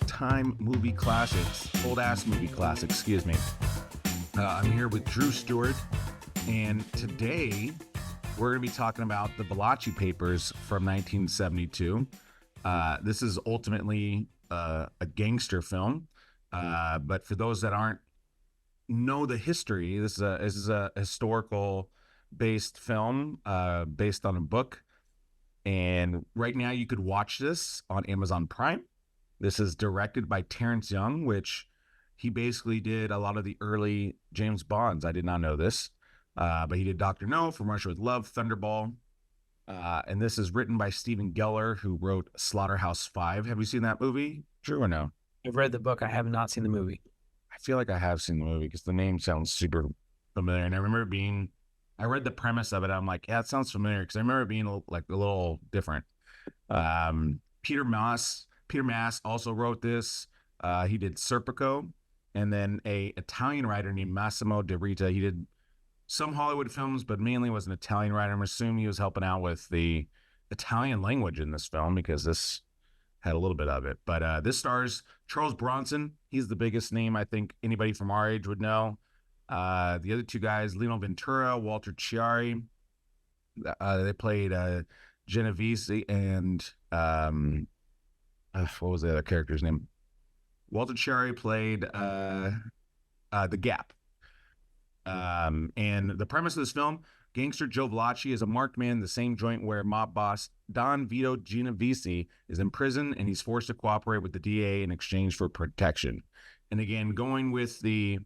old-time movie classics, old-ass movie classics, excuse me. I'm here with Drew Stewart, and today we're going to be talking about the Valachi Papers from 1972. This is ultimately a gangster film, but for those that aren't know the history, this is a historical-based film based on a book. And right now you could watch this on Amazon Prime. This is directed by Terence Young, which he basically did a lot of the early James Bonds. I did not know this, but he did Dr. No, From Russia with Love, Thunderball. And this is written by Stephen Gellar, who wrote Slaughterhouse-Five. Have you seen that movie, Drew, or no? I've read the book. I have not seen the movie. I feel like I have seen the movie because the name sounds super familiar. And I remember I read the premise of it. I'm like, yeah, it sounds familiar because I remember it being a little different. Peter Mass also wrote this. He did Serpico, and then a Italian writer named Massimo de Rita. He did some Hollywood films, but mainly was an Italian writer. I'm assuming he was helping out with the Italian language in this film because this had a little bit of it. But this stars Charles Bronson. He's the biggest name I think anybody from our age would know. The other two guys, Lino Ventura, Walter Chiari, they played Genovese and what was the other character's name? Walter Chiari played the Gap. And the premise of this film, Gangster Joe Valachi is a marked man in the same joint where mob boss Don Vito Genovese is in prison, and he's forced to cooperate with the DA in exchange for protection. And again, going with the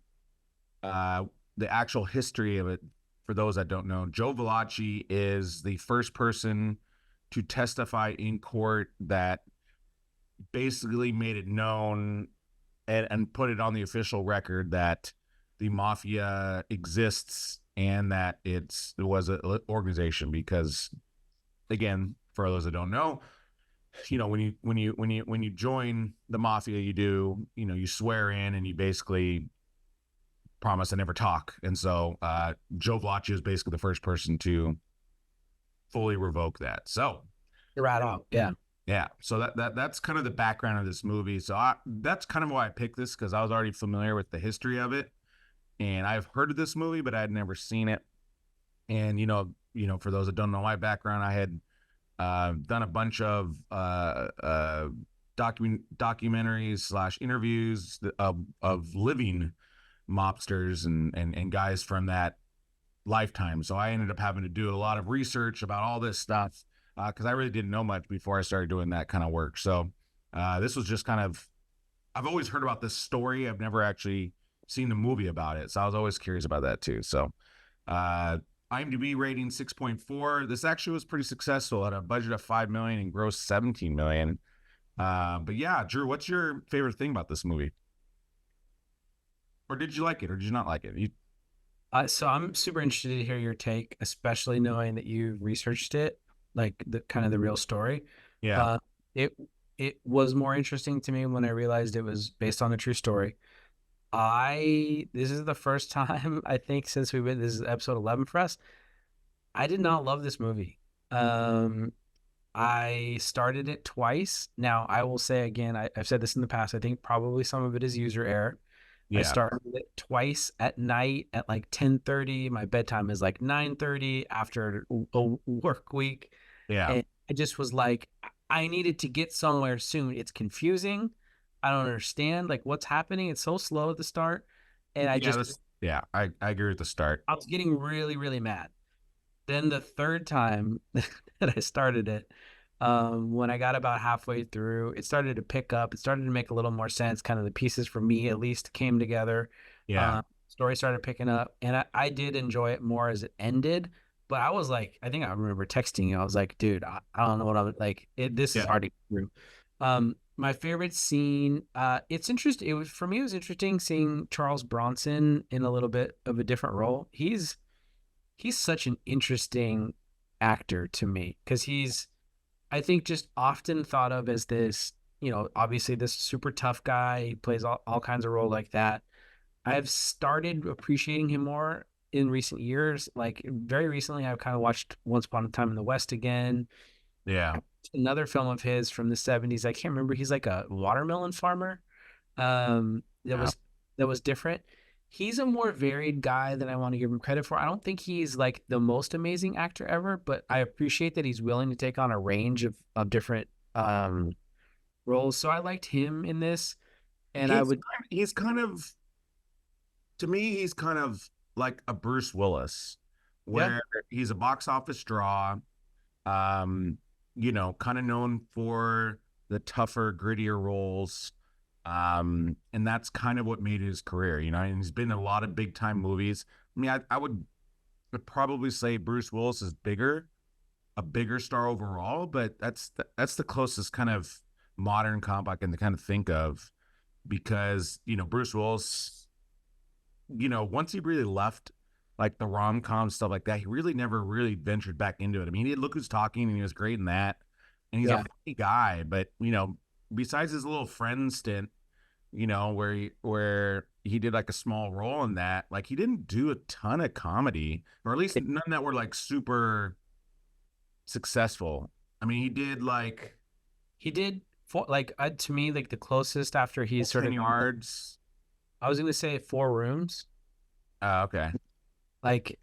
actual history of it, for those that don't know, Joe Valachi is the first person to testify in court that basically made it known and put it on the official record that the mafia exists and that it was an organization. Because, again, for those that don't know, when you join the mafia, you swear in and you basically promise to never talk. And so Joe Valachi is basically the first person to fully revoke that. So You're right on. Yeah. So that's kind of the background of this movie. So that's kind of why I picked this, because I was already familiar with the history of it, and I've heard of this movie, but I had never seen it. And for those that don't know my background, I had done a bunch of documentaries / interviews of living mobsters and guys from that lifetime. So I ended up having to do a lot of research about all this stuff because I really didn't know much before I started doing that kind of work. So this was just kind of, I've always heard about this story. I've never actually seen the movie about it. So I was always curious about that too. So IMDB rating 6.4. This actually was pretty successful at a budget of $5 million and grossed $17 million. But yeah, Drew, what's your favorite thing about this movie? Or did you like it, or did you not like it? So I'm super interested to hear your take, especially knowing that you researched it, like the kind of the real story. Yeah. It was more interesting to me when I realized it was based on a true story. This is the first time I think since this is episode 11 for us. I did not love this movie. I started it twice. Now I will say again, I've said this in the past. I think probably some of it is user error. Yeah. I started it twice at night at like 10:30. My bedtime is like 9:30 after a work week. Yeah. And I just was like, I needed to get somewhere soon. It's confusing. I don't understand like what's happening. It's so slow at the start. And I agree with the start. I was getting really, really mad. Then the third time that I started it, when I got about halfway through, it started to pick up. It started to make a little more sense. Kind of the pieces for me, at least, came together. Yeah. Story started picking up, and I did enjoy it more as it ended. But I was like, I think I remember texting you. I was like, dude, I don't know what I'm like. This is hard to get through. My favorite scene, it's interesting. For me, it was interesting seeing Charles Bronson in a little bit of a different role. He's such an interesting actor to me because he's, I think, just often thought of as this, obviously this super tough guy. He plays all kinds of roles like that. I've started appreciating him more in recent years. Like very recently, I've kind of watched Once Upon a Time in the West again. Yeah. Another film of his from the 70s. I can't remember. He's like a watermelon farmer. That Yeah. was different. He's a more varied guy than I want to give him credit for. I don't think he's like the most amazing actor ever, but I appreciate that he's willing to take on a range of different roles. So I liked him in this, and I would, He's kind of, to me, he's kind of like a Bruce Willis, yeah, where he's a box office draw. Um, kind of known for the tougher, grittier roles. And that's kind of what made his career, and he's been in a lot of big time movies. I mean, I would probably say Bruce Willis is a bigger star overall, but that's the closest kind of modern comp I can kind of think of, because, Bruce Willis, once he really left like the rom-com stuff like that, he really never really ventured back into it. I mean, he did Look Who's Talking, and he was great in that. And he's a yeah, funny guy, but besides his little friend stint, where he did like a small role in that, like he didn't do a ton of comedy, or at least none that were like super successful. I mean, he did like he did for like to me like the closest after he's sort 10 of. yards. I was going to say Four Rooms. Okay. Like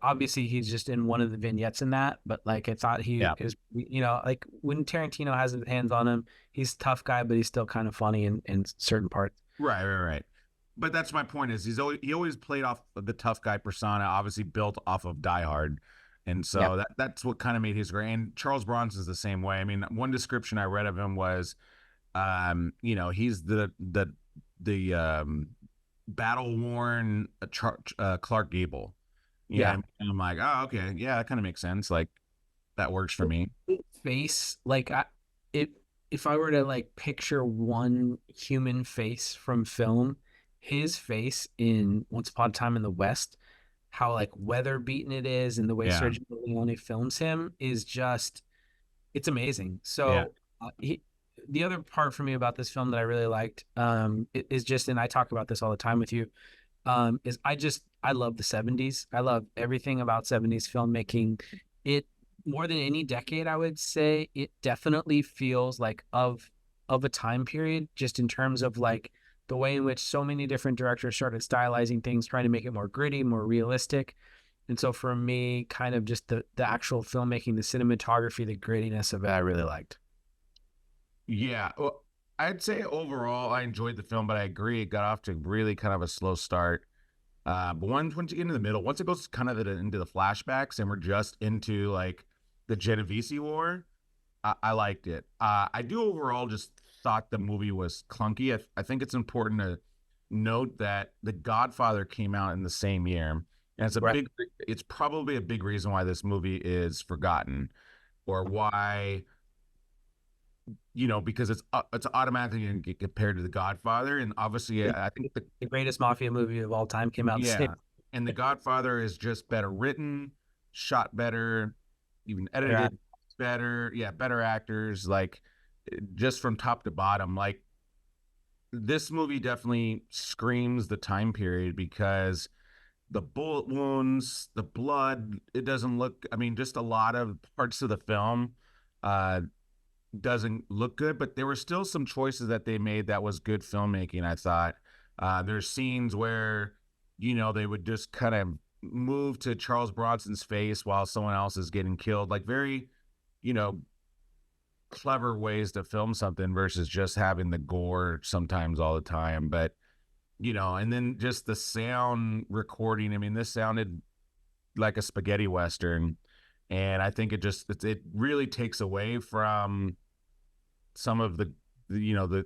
obviously he's just in one of the vignettes in that, but like I thought he Yeah. is, like when Tarantino has his hands on him, he's a tough guy, but he's still kind of funny in certain parts. Right. But that's my point, is he always played off of the tough guy persona, obviously built off of Die Hard. And Yeah, so that's what kind of made his great. And Charles Bronson's the same way. I mean, one description I read of him was, he's the battle worn Clark Gable. Yeah, yeah. and I'm like, oh, okay, yeah, that kind of makes sense. Like that works for me. Face like it. If I were to like picture one human face from film, his face in Once Upon a Time in the West, how like weather beaten it is, and the way Yeah, Sergio Leone films him is just it's amazing. yeah, So the other part for me about this film that I really liked is just, and I talk about this all the time with you, is I love the 70s. I love everything about 70s filmmaking. It more than any decade, I would say, it definitely feels like of a time period, just in terms of like the way in which so many different directors started stylizing things, trying to make it more gritty, more realistic. And so for me, kind of just the actual filmmaking, the cinematography, the grittiness of it, I really liked. yeah. Well, I'd say overall I enjoyed the film, but I agree it got off to really kind of a slow start. But once you get into the middle, once it goes kind of into the flashbacks and we're just into like the Genovese War, I liked it. I do overall just thought the movie was clunky. I think it's important to note that The Godfather came out in the same year, and Right. it's probably a big reason why this movie is forgotten, or why, because it's automatically going to get compared to The Godfather, and obviously I think The greatest mafia movie of all time came out the same. yeah, and The Godfather is just better written, shot better, even Better. edited better. Yeah, better actors, like just from top to bottom. Like this movie definitely screams the time period, because the bullet wounds, the blood, it doesn't look, I mean, just a lot of parts of the film uh doesn't look good, but there were still some choices that they made that was good filmmaking, I thought. There's scenes where, they would just kind of move to Charles Bronson's face while someone else is getting killed. Like very, you know, clever ways to film something versus just having the gore sometimes all the time. But, and then just the sound recording. I mean, this sounded like a spaghetti Western. And I think it really takes away from some of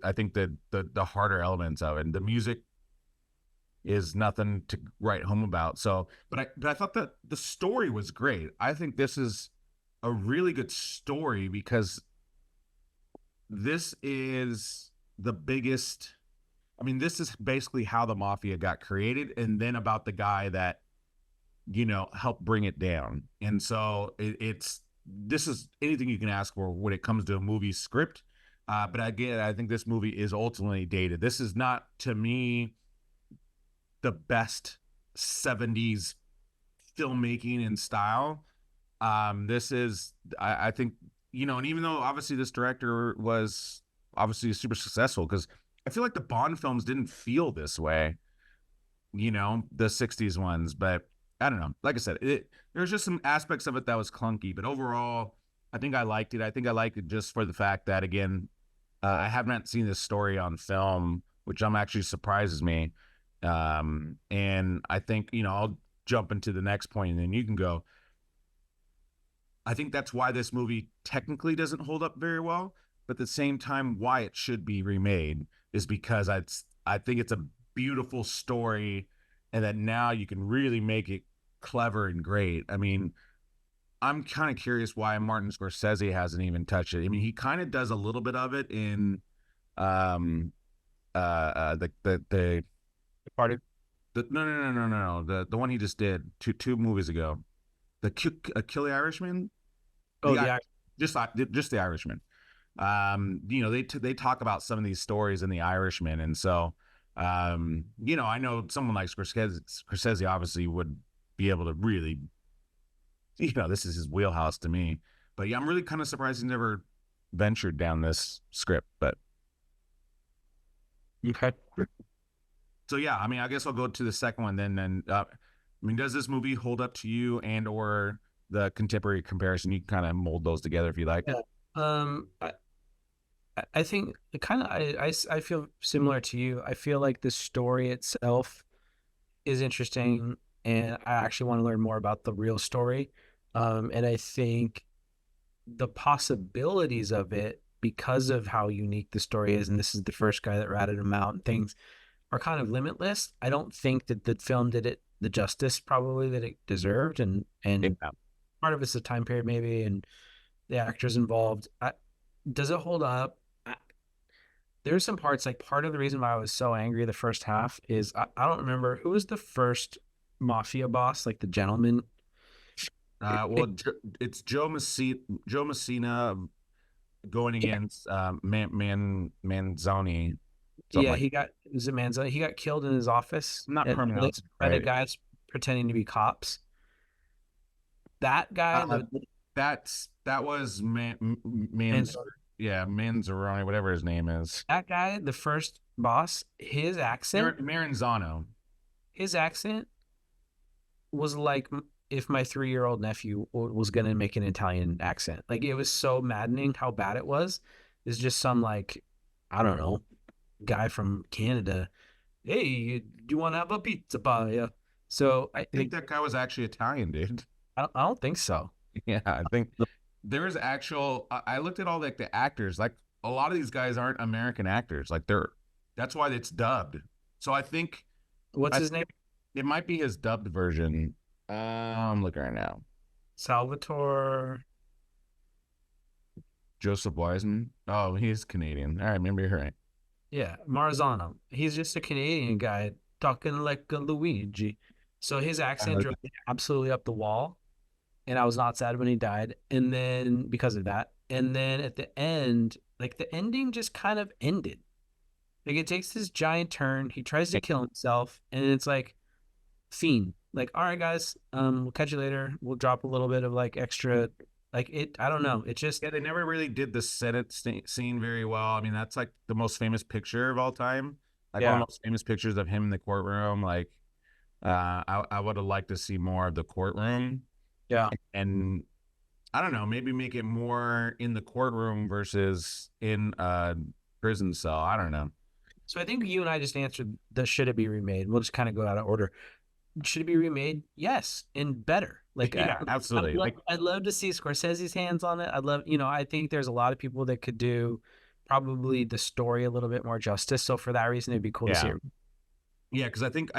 I think the harder elements of it. And the music is nothing to write home about. So, but I thought that the story was great. I think this is a really good story, because this is the biggest. I mean, this is basically how the mafia got created, and then about the guy that helped bring it down. And so it's this is anything you can ask for when it comes to a movie script. But again, I think this movie is ultimately dated. This is not, to me, the best 70s filmmaking and style. This is, I think, and even though obviously this director was obviously super successful, because I feel like the Bond films didn't feel this way, the 60s ones, but I don't know. Like I said, there's just some aspects of it that was clunky, but overall, I think I liked it. I think I liked it just for the fact that, again, I have not seen this story on film, which actually surprises me. And I think, I'll jump into the next point and then you can go. I think that's why this movie technically doesn't hold up very well, but at the same time, why it should be remade is because I think it's a beautiful story, and that now you can really make it clever and great. I mean, I'm kind of curious why Martin Scorsese hasn't even touched it. I mean, he kind of does a little bit of it in the Party. no, the one he just did two movies ago, Kill the Irishman. Just the Irishman. They talk about some of these stories in the Irishman, and so I know someone like Scorsese obviously would be able to really, this is his wheelhouse to me. But yeah, I'm really kind of surprised he never ventured down this script. But okay. So yeah, I mean, I guess I'll go to the second one then. And I mean, does this movie hold up to you, and or the contemporary comparison? You can kind of mold those together if you like. Yeah. I think I feel similar to you. I feel like the story itself is interesting, and I actually want to learn more about the real story. And I think the possibilities of it, because of how unique the story is, and this is the first guy that ratted him out, and things are kind of limitless. I don't think that the film did it the justice probably that it deserved, and part of it's the time period maybe, and the actors involved. Does it hold up? There's some parts, like part of the reason why I was so angry the first half is I don't remember who was the first mafia boss, like the gentleman. It's Joe Messina going against Manzoni. Yeah, he got killed in his office. Not permanently, by the guys pretending to be cops. That guy, that was Manzaroni, whatever his name is. That guy, the first boss, his accent, Maranzano. His accent was like if my 3-year-old nephew was gonna make an Italian accent. Like, it was so maddening how bad it was. It's just some, like, I don't know, guy from Canada. Hey, do you want to have a pizza pie? So I think that guy was actually Italian, dude. I don't think so. Yeah, I think there is actual. I looked at all like the actors. Like, a lot of these guys aren't American actors. Like, that's why it's dubbed. So I think. What's his name? It might be his dubbed version. I'm looking right now. Salvatore. Joseph Wiseman. Oh, he's Canadian. All right, maybe you're right. Yeah, Marzano. He's just a Canadian guy talking like a Luigi. So his accent drove me absolutely up the wall. And I was not sad when he died. And then, because of that. And then at the end, like, the ending just kind of ended. Like, it takes this giant turn. He tries to kill himself. And it's like, fiend. Like, all right, guys, we'll catch you later. We'll drop a little bit of, like, extra. Like, I don't know. It just. Yeah, they never really did the Senate scene very well. I mean, that's like the most famous picture of all time. Like, one of the most famous pictures of him in the courtroom. Like, I would have liked to see more of the courtroom. Yeah. And I don't know, maybe make it more in the courtroom versus in a prison cell. I don't know. So I think you and I just answered the should it be remade. We'll just kind of go out of order. Should it be remade? Yes, and better. Like, yeah, absolutely. I'd love to see Scorsese's hands on it. I'd love, I think there's a lot of people that could do probably the story a little bit more justice. So for that reason, it'd be cool to see it. Yeah, because I think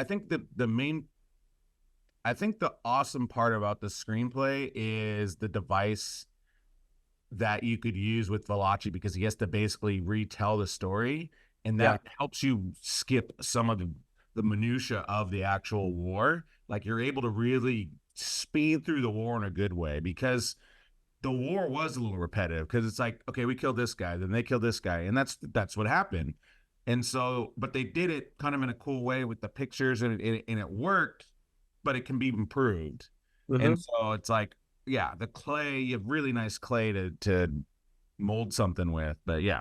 the awesome part about the screenplay is the device that you could use with Valachi, because he has to basically retell the story, and that helps you skip some of the minutia of the actual war. Like, you're able to really speed through the war in a good way, because the war was a little repetitive, because it's like, okay, we killed this guy, then they killed this guy, and that's what happened. And so, but they did it kind of in a cool way with the pictures, and it worked, but it can be improved. Mm-hmm. And so it's like, the clay, you have really nice clay to mold something with. But yeah.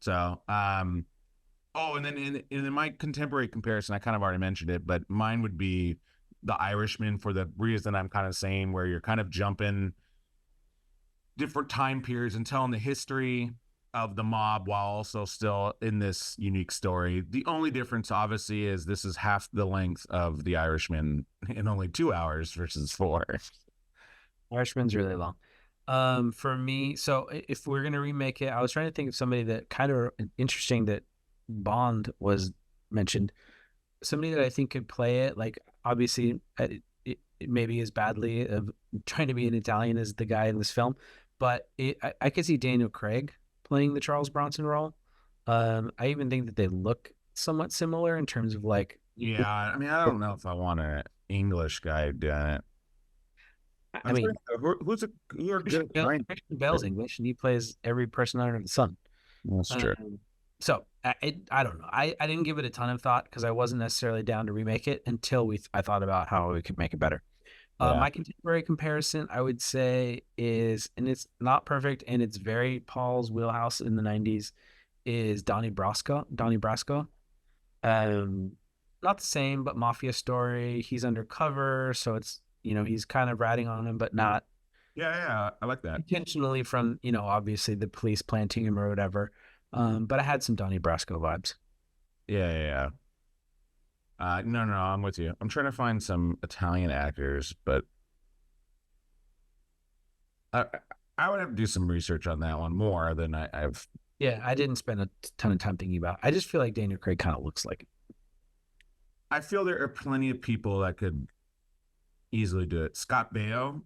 So, oh, and then in my contemporary comparison, I kind of already mentioned it, but mine would be The Irishman, for the reason I'm kind of saying, where you're kind of jumping different time periods and telling the history of the mob while also still in this unique story. The only difference, obviously, is this is half the length of The Irishman in only 2 hours versus 4. Irishman's really long. For me, so if we're gonna remake it, I was trying to think of somebody that kind of interesting, that Bond was mentioned. Somebody that I think could play it, like obviously it maybe as badly of trying to be an Italian as the guy in this film, but I could see Daniel Craig playing the Charles Bronson role. I even think that they look somewhat similar in terms of like. Yeah, I mean, I don't know if I want an English guy doing it. I mean, who are good? Christian Bale's English, and he plays every person under the sun. That's true. So I don't know. I didn't give it a ton of thought because I wasn't necessarily down to remake it until I thought about how we could make it better. My contemporary comparison, I would say, is, and it's not perfect, and it's very Paul's wheelhouse in the 90s, is Donnie Brasco. Not the same, but mafia story. He's undercover, so it's, he's kind of ratting on him, but not. Yeah, I like that. Intentionally from, obviously the police planting him or whatever. But I had some Donnie Brasco vibes. Yeah. No, I'm with you. I'm trying to find some Italian actors, but I would have to do some research on that one more than I've. Yeah, I didn't spend a ton of time thinking about it. I just feel like Daniel Craig kind of looks like it. I feel there are plenty of people that could easily do it. Scott Baio,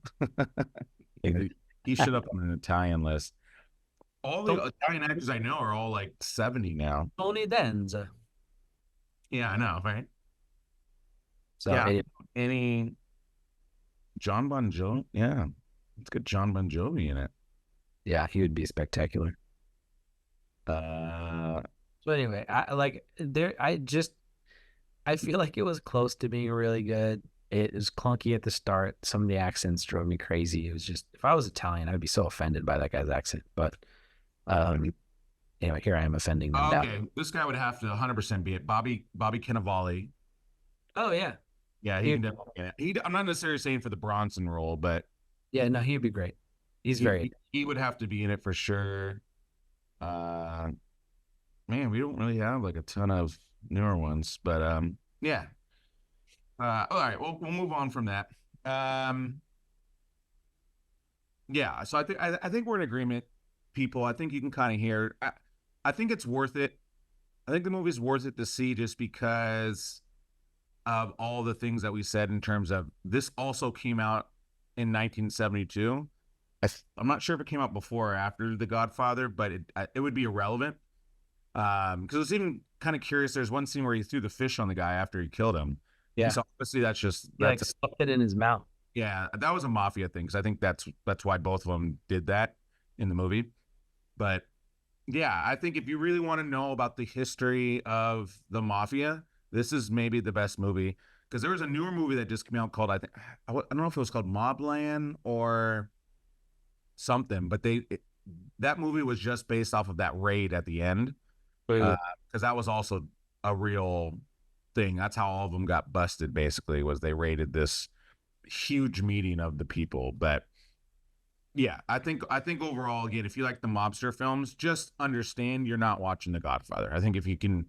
he should up on an Italian list. All the Italian actors I know are all like 70 now. Tony Danza. Yeah, I know, right? So yeah, any John Bon Jovi? Yeah, let's get John Bon Jovi in it. Yeah, he would be spectacular. So anyway, I feel like it was close to being really good. It was clunky at the start. Some of the accents drove me crazy. It was just, if I was Italian, I'd be so offended by that guy's accent. But anyway, here I am offending them now. Okay, this guy would have to 100% be it. Bobby Cannavale. Oh yeah, yeah, he can definitely. I'm not necessarily saying for the Bronson role, but yeah, no, he'd be great. He would have to be in it for sure. Man, we don't really have like a ton of newer ones, but yeah. All right, we'll move on from that. Yeah, so I think we're in agreement, people. I think you can kind of hear. I think it's worth it. I think the movie's worth it to see just because of all the things that we said in terms of this also came out in 1972. I'm not sure if it came out before or after The Godfather, but it would be irrelevant. Because it's even kind of curious. There's one scene where he threw the fish on the guy after he killed him. Yeah. So obviously that's stuffed it in his mouth. Yeah, that was a mafia thing. Because I think that's why both of them did that in the movie. But yeah, I think if you really want to know about the history of the mafia, this is maybe the best movie. Because there was a newer movie that just came out called, I don't know if it was called Mobland or something, but that movie was just based off of that raid at the end. Because that was also a real thing. That's how all of them got busted, basically, was they raided this huge meeting of the people. But yeah, I think overall, again, if you like the mobster films, just understand you're not watching The Godfather. I think if you can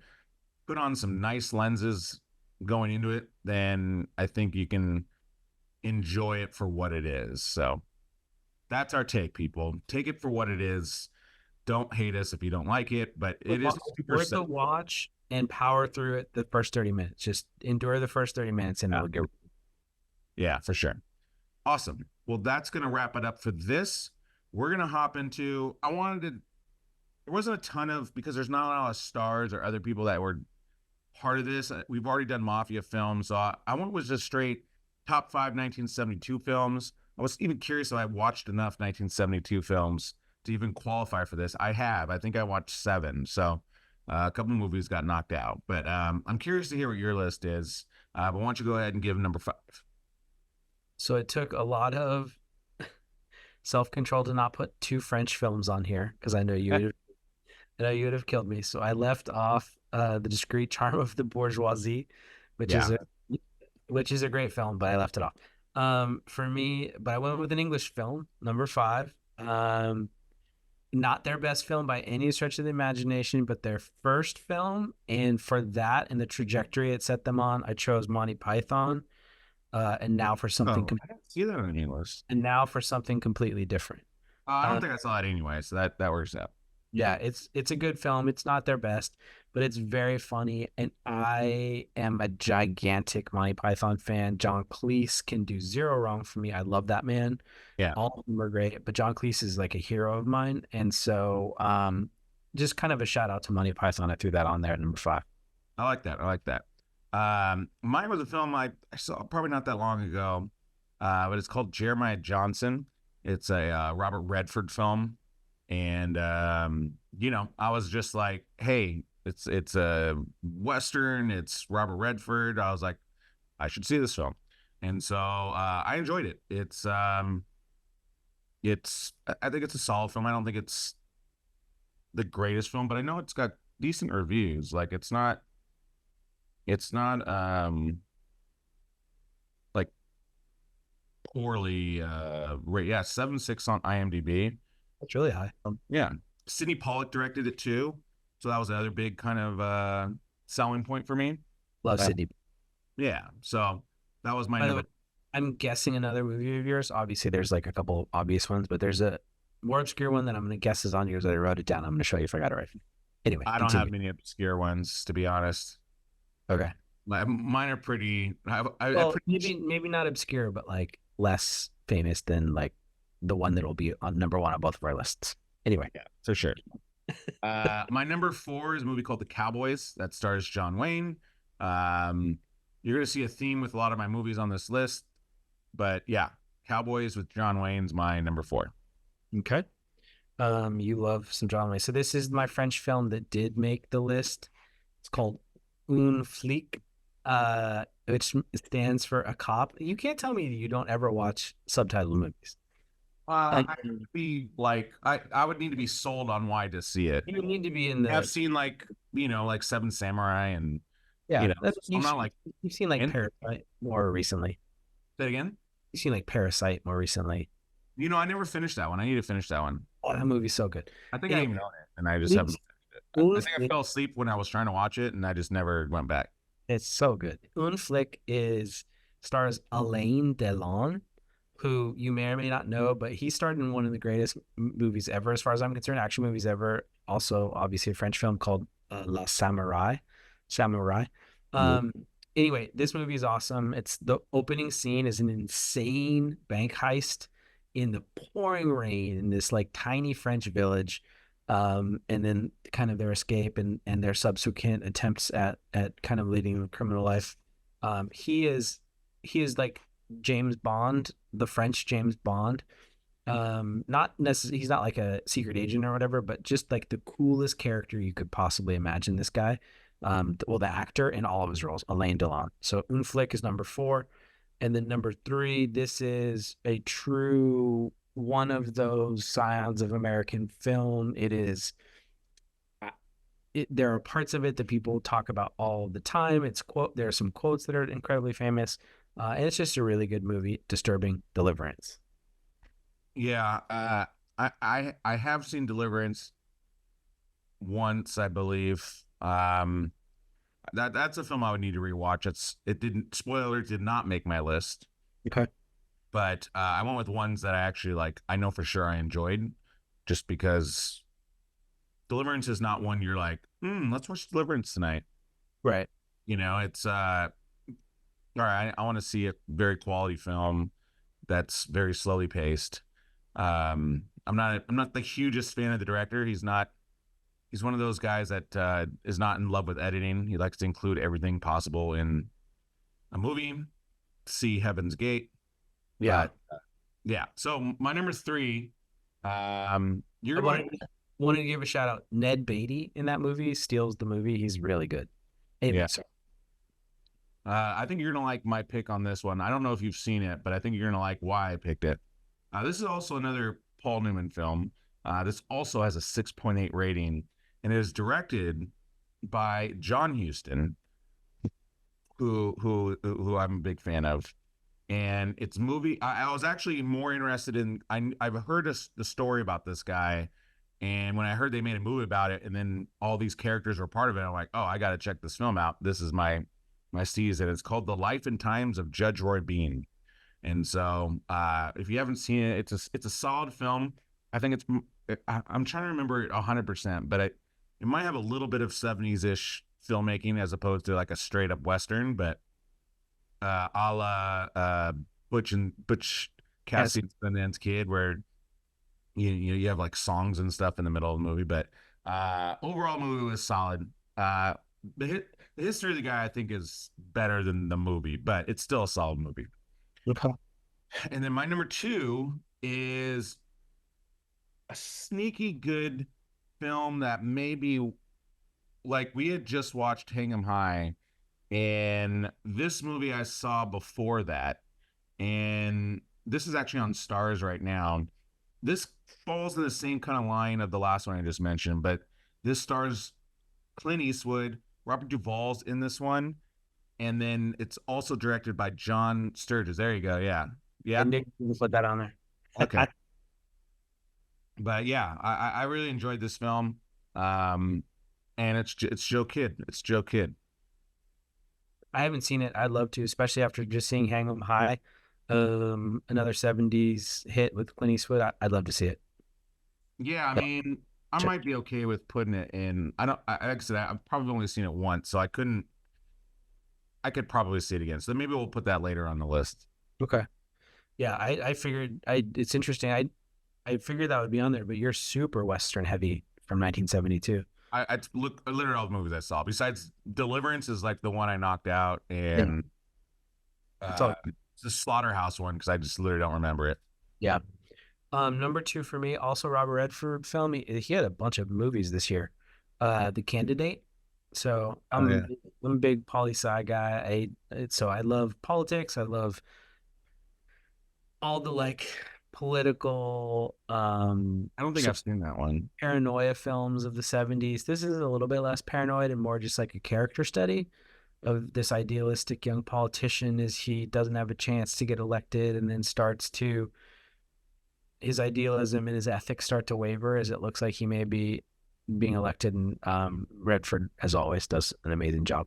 put on some nice lenses going into it, then I think you can enjoy it for what it is. So that's our take, people. Take it for what it is. Don't hate us if you don't like it, but it is worth the watch and power through it the first 30 minutes. Just endure the first 30 minutes and it'll get. Yeah, for sure. Awesome. Well, that's going to wrap it up for this. We're going to hop into, there wasn't a ton of, because there's not a lot of stars or other people that were part of this. We've already done Mafia films. So I went with just straight top 5 1972 films. I was even curious if I watched enough 1972 films to even qualify for this. I think I watched 7. So a couple of movies got knocked out, but I'm curious to hear what your list is. But why don't you go ahead and give number 5? So it took a lot of self-control to not put 2 French films on here because I know you would have killed me. So I left off The Discreet Charm of the Bourgeoisie, which Yeah. is a great film, but I left it off. For me, but I went with an English film, number 5. Not their best film by any stretch of the imagination, but their first film. And for that and the trajectory it set them on, I chose Monty Python. And now for something, I didn't see that on any list. and now for something completely different. I don't think I saw it anyway, so that works out. Yeah, it's a good film. It's not their best, but it's very funny. And I am a gigantic Monty Python fan. John Cleese can do zero wrong for me. I love that man. Yeah. All of them are great, but John Cleese is like a hero of mine. And so just kind of a shout out to Monty Python. I threw that on there at number 5. I like that. Mine was a film I saw probably not that long ago, but it's called Jeremiah Johnson. It's a Robert Redford film. And, I was just like, hey, it's a Western. It's Robert Redford. I was like, I should see this film. And so I enjoyed it. I think it's a solid film. I don't think it's the greatest film, but I know it's got decent reviews. Like it's not like poorly rated. Yeah, 7.6 on IMDb. That's really high. Yeah. Sidney Pollack directed it too. So that was another big kind of selling point for me. Love Sidney. Yeah. So that was my number. I'm guessing another movie of yours. Obviously, there's like a couple obvious ones, but there's a more obscure one that I'm going to guess is on yours that I wrote it down. I'm going to show you if I got it right. Anyway, I don't have many obscure ones, to be honest. Okay. Mine are pretty... maybe not obscure, but like less famous than like the one that will be on number 1 on both of our lists. Anyway. Yeah, for sure. My number 4 is a movie called The Cowboys that stars John Wayne. You're going to see a theme with a lot of my movies on this list. But yeah, Cowboys with John Wayne's my number 4. Okay. You love some John Wayne. So this is my French film that did make the list. It's called Un Flic, which stands for a cop. You can't tell me you don't ever watch subtitled movies. I would be like, I would need to be sold on why to see it. You need to be in the. I've seen like Seven Samurai and I'm not like you've seen like Parasite more recently. Say it again. You've seen like Parasite more recently. I never finished that one. I need to finish that one. Oh, that movie's so good. I think I even own it, and I just haven't finished it. I think I fell asleep when I was trying to watch it, and I just never went back. It's so good. Un Flic stars Alain Delon, who you may or may not know, but he starred in one of the greatest movies ever, as far as I'm concerned, action movies ever. Also, obviously, a French film called La Samurai. Anyway, this movie is awesome. It's the opening scene is an insane bank heist in the pouring rain in this like tiny French village, and then kind of their escape and their subsequent attempts at kind of leading a criminal life. He is like James Bond, the French James Bond. Not necessarily, he's not like a secret agent or whatever, but just like the coolest character you could possibly imagine. This guy, the actor in all of his roles, Alain Delon. So Un Flic is number 4. And then number 3, this is a true one of those scions of American film. There are parts of it that people talk about all the time. There are some quotes that are incredibly famous. And it's just a really good movie, Disturbing Deliverance. Yeah, I have seen Deliverance once, I believe. That's a film I would need to rewatch. It did not make my list. Okay. But I went with ones that I actually like. I know for sure I enjoyed, just because Deliverance is not one you're like, let's watch Deliverance tonight. Right. It's all right. I want to see a very quality film that's very slowly paced. I'm not the hugest fan of the director. He's one of those guys that is not in love with editing. He likes to include everything possible in a movie. See Heaven's Gate. Yeah. Yeah. So my number 3, you're wanted to give a shout out. Ned Beatty in that movie steals the movie. He's really good. Yeah. I think you're going to like my pick on this one. I don't know if you've seen it, but I think you're going to like why I picked it. This is also another Paul Newman film. This also has a 6.8 rating, and it is directed by John Huston, who I'm a big fan of. And it's a movie. I was actually more interested in. I've heard the story about this guy, and when I heard they made a movie about it, and then all these characters were part of it, I'm like, oh, I got to check this film out. This is my season. It's called The Life and Times of Judge Roy Bean. And so, if you haven't seen it, it's a solid film. I think I'm trying to remember it 100%, but it might have a little bit of 70s ish filmmaking as opposed to like a straight up Western, but a la Butch Cassidy and Sundance Kid, where you have like songs and stuff in the middle of the movie. But overall, movie was solid. The history of the guy, I think, is better than the movie, but it's still a solid movie. Okay. And then my number 2 is a sneaky good film that maybe, like, we had just watched Hang 'em High, and this movie I saw before that, and this is actually on Stars right now. This falls in the same kind of line of the last one I just mentioned, but this stars Clint Eastwood. Robert Duvall's in this one. And then it's also directed by John Sturges. There you go. Yeah. Yeah. I knew you put that on there. Okay. But yeah, I really enjoyed this film. And it's Joe Kidd. It's Joe Kidd. I haven't seen it. I'd love to, especially after just seeing Hang 'em High, another 70s hit with Clint Eastwood. I'd love to see it. Yeah, I mean, I might be okay with putting it in. Like I said, I've probably only seen it once, so I could probably see it again. So maybe we'll put that later on the list. Okay. Yeah, I figured it's interesting. I figured that would be on there, but you're super Western heavy from 1972. I look literally all the movies I saw. Besides Deliverance is like the one I knocked out, and it's the Slaughterhouse one because I just literally don't remember it. Yeah. Number 2 for me, also Robert Redford film. He had a bunch of movies this year. The Candidate. So I'm a big poli-sci guy. So I love politics. I love all the like political I don't think I've seen that one. Paranoia films of the 70s. This is a little bit less paranoid and more just like a character study of this idealistic young politician as he doesn't have a chance to get elected, and then his idealism and his ethics start to waver as it looks like he may be being elected. And Redford, as always, does an amazing job.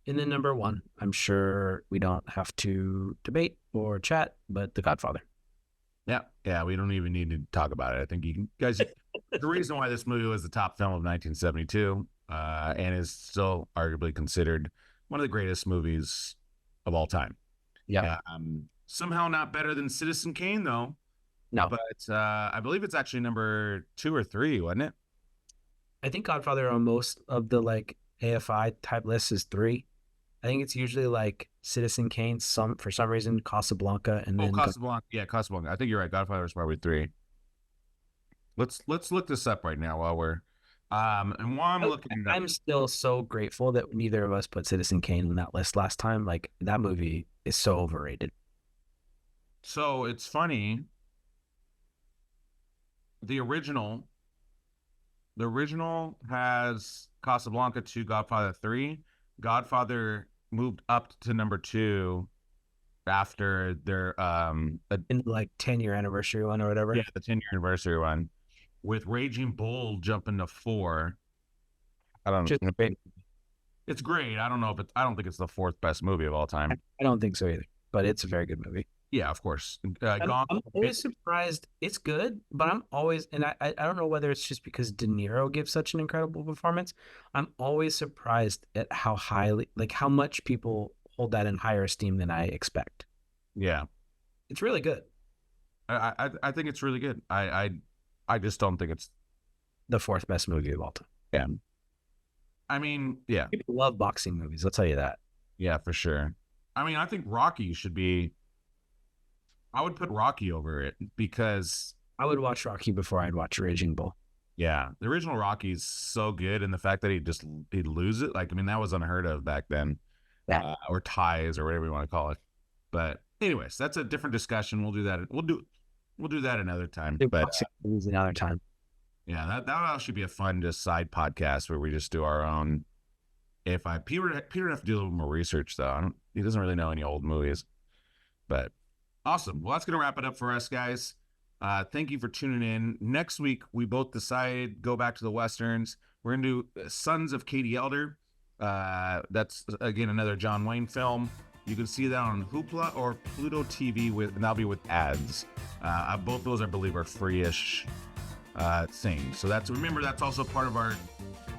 And then number 1, I'm sure we don't have to debate or chat, but The Godfather. Yeah, we don't even need to talk about it. I think you guys, the reason why this movie was the top film of 1972 and is still arguably considered one of the greatest movies of all time. Yeah. Somehow not better than Citizen Kane, though. No. But I believe it's actually number 2 or 3, wasn't it? I think Godfather on most of the like AFI type lists is 3. I think it's usually like Citizen Kane, for some reason, Casablanca, and then Casablanca. Yeah, Casablanca. I think you're right. Godfather is probably 3. Let's look this up right now while we're and while I'm looking. I'm still so grateful that neither of us put Citizen Kane on that list last time. Like, that movie is so overrated. So it's funny. The original has Casablanca 2, Godfather 3. Godfather moved up to number 2 after their in like 10-year anniversary one or whatever. Yeah, the 10-year anniversary one, with Raging Bull jumping to 4. I don't know. It's great. I don't know if I don't think it's the 4th best movie of all time. I don't think so either, but it's a very good movie. Yeah, of course. I'm always surprised. It's good, but I'm always, and I don't know whether it's just because De Niro gives such an incredible performance. I'm always surprised at how much people hold that in higher esteem than I expect. Yeah, it's really good. I think it's really good. I just don't think it's the 4th best movie of all time. Yeah. I mean, yeah. People love boxing movies. I'll tell you that. Yeah, for sure. I mean, I think Rocky should be. I would put Rocky over it because I would watch Rocky before I'd watch Raging Bull. Yeah, the original Rocky is so good, and the fact that he'd lose it, like, I mean, that was unheard of back then, or ties or whatever you want to call it. But anyways, that's a different discussion. We'll do that. we'll do that another time. Do But boxing movies another time. yeah, that would actually be a fun just side podcast where we just do our own. Peter would have to do a little more research though. He doesn't really know any old movies. But awesome. Well, that's gonna wrap it up for us, guys. Thank you for tuning in. Next week, we both decided go back to the westerns. We're gonna do Sons of Katie Elder. That's again another John Wayne film. You can see that on Hoopla or Pluto TV and that'll be with ads. Both those I believe are free-ish things. So that's also part of our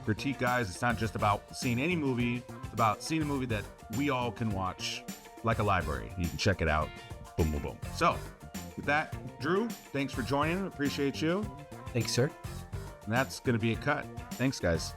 critique, guys. It's not just about seeing any movie. It's about seeing a movie that we all can watch like a library. You can check it out. Boom, boom, boom. So with that, Drew, thanks for joining. Appreciate you. Thanks, sir. And that's going to be a cut. Thanks, guys.